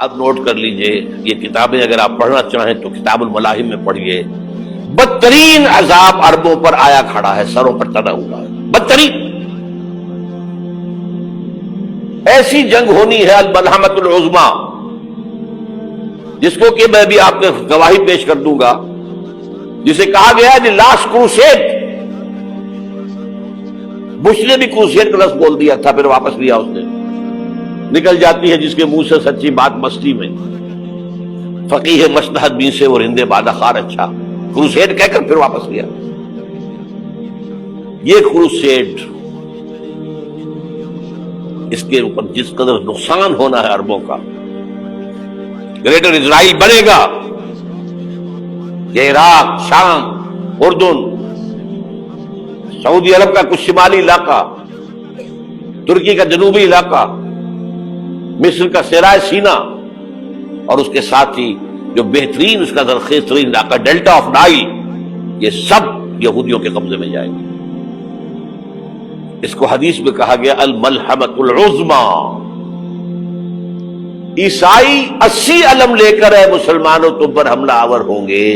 اب نوٹ کر لیجئے، یہ کتابیں اگر آپ پڑھنا چاہیں تو کتاب الملاحم میں پڑھیے. بدترین عذاب عربوں پر آیا کھڑا ہے، سروں پر تنا ہوا ہے، بدترین. ایسی جنگ ہونی ہے الملحمۃ العظمیٰ، جس کو کہ میں بھی آپ کو گواہی پیش کر دوں گا، جسے کہا گیا ہے لاسٹ کروسیڈ. بش نے بھی کروسیڈ کا لفظ بول دیا تھا، پھر واپس لیا اس نے. نکل جاتی ہے جس کے منہ سے سچی بات مستی میں. فقیہ مصلحت بین سے اور ہندے بادہ خار اچھا، کروسیڈ کہہ کر پھر واپس لیا. یہ کروسیڈ، اس کے اوپر جس قدر نقصان ہونا ہے عربوں کا. گریٹر اسرائیل بنے گا، یہ عراق، شام، اردن، سعودی عرب کا کچھ شمالی علاقہ، ترکی کا جنوبی علاقہ، مصر کا صحرائے سینا، اور اس کے ساتھ ہی جو بہترین اس کا زرخیز ترین علاقہ ڈیلٹا آف نائل، یہ سب یہودیوں کے قبضے میں جائے گا. اس کو حدیث میں کہا گیا الملحمۃ العظمیٰ. عیسائی 80 علم لے کر ہے مسلمانوں تم پر حملہ آور ہوں گے،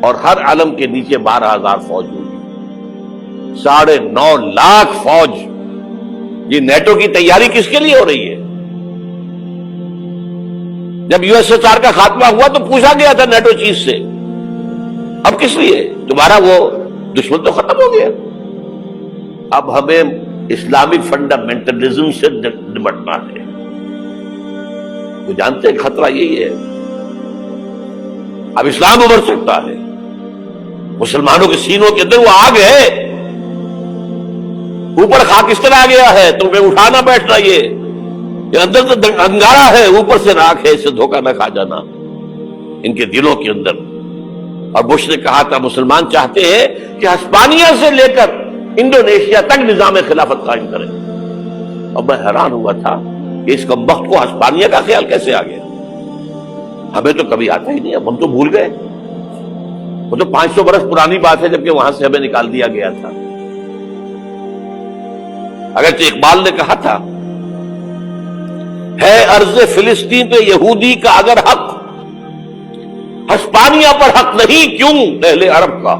اور ہر علم کے نیچے 12,000 فوج ہوگی، 9.5 لاکھ فوج. یہ نیٹو کی تیاری کس کے لیے ہو رہی ہے؟ جب یو ایس ایس آر کا خاتمہ ہوا تو پوچھا گیا تھا نیٹو چیف سے، اب کس لیے؟ تمہارا وہ دشمن تو ختم ہو گیا، اب ہمیں اسلامی فنڈامنٹلزم سے نمٹنا ہے. وہ جانتے ہیں خطرہ یہی ہے، اب اسلام ابھر سکتا ہے. مسلمانوں کے سینوں کے اندر وہ آگ ہے، اوپر خاکستر آ گیا ہے، تمہیں اٹھانا بیٹھنا. یہ اندر تو انگارہ ہے، اوپر سے راکھ ہے، اس سے دھوکہ نہ کھا جانا ان کے دلوں کے اندر. اور بش نے کہا تھا مسلمان چاہتے ہیں کہ ہسپانیہ سے لے کر انڈونیشیا تک نظام خلافت قائم کریں. اور میں حیران ہوا تھا کہ اس کمبخت کو ہسپانیہ کا خیال کیسے آ گیا. ہمیں تو کبھی آتا ہی نہیں، اب ہم تو بھول گئے. وہ تو 500 برس پرانی بات ہے جبکہ وہاں سے ہمیں نکال دیا گیا تھا. اگرچہ اقبال نے کہا تھا ہے ارض فلسطین پہ یہودی کا اگر حق، ہسپانیہ پر حق نہیں کیوں اہل عرب کا.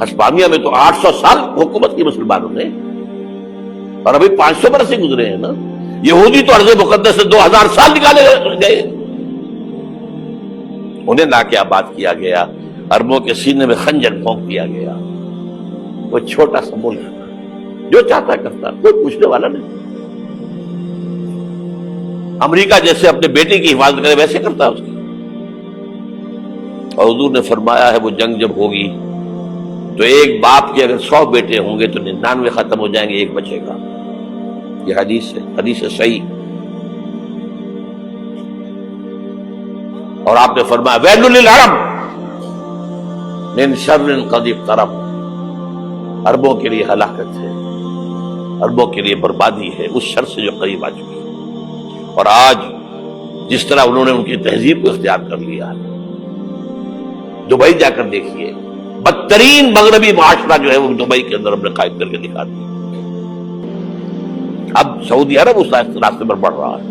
ہسپانیہ میں تو 800 سال حکومت کی مسلمانوں نے، اور ابھی 500 برس سے گزرے ہیں نا. یہودی تو ارض مقدس سے 2000 سال نکالے گئے. انہیں لا کے آباد کیا گیا، عربوں کے سینے میں خنجر پھونک دیا گیا. وہ چھوٹا سا ملک جو چاہتا کرتا، کوئی پوچھنے والا نہیں. امریکہ جیسے اپنے بیٹے کی حفاظت کرے ویسے کرتا اس کی. اور حضور نے فرمایا ہے وہ جنگ جب ہوگی تو ایک باپ کے اگر 100 بیٹے ہوں گے تو 99 ختم ہو جائیں گے، ایک بچے گا. یہ حدیث ہے، حدیث ہے صحیح. اور آپ نے فرمایا ویل للعرب من شر قد اقترب، عربوں کے لیے ہلاکت ہے، عربوں کے لیے بربادی ہے اس شر سے جو قریب آ چکی ہے. اور آج جس طرح انہوں نے ان کی تہذیب کو اختیار کر لیا ہے، دبئی جا کر دیکھیے، بدترین مغربی معاشرہ جو ہے وہ دبئی کے اندر ہم نے قائم کر کے دکھا دیا. اب سعودی عرب اس راستے پر بڑھ رہا ہے.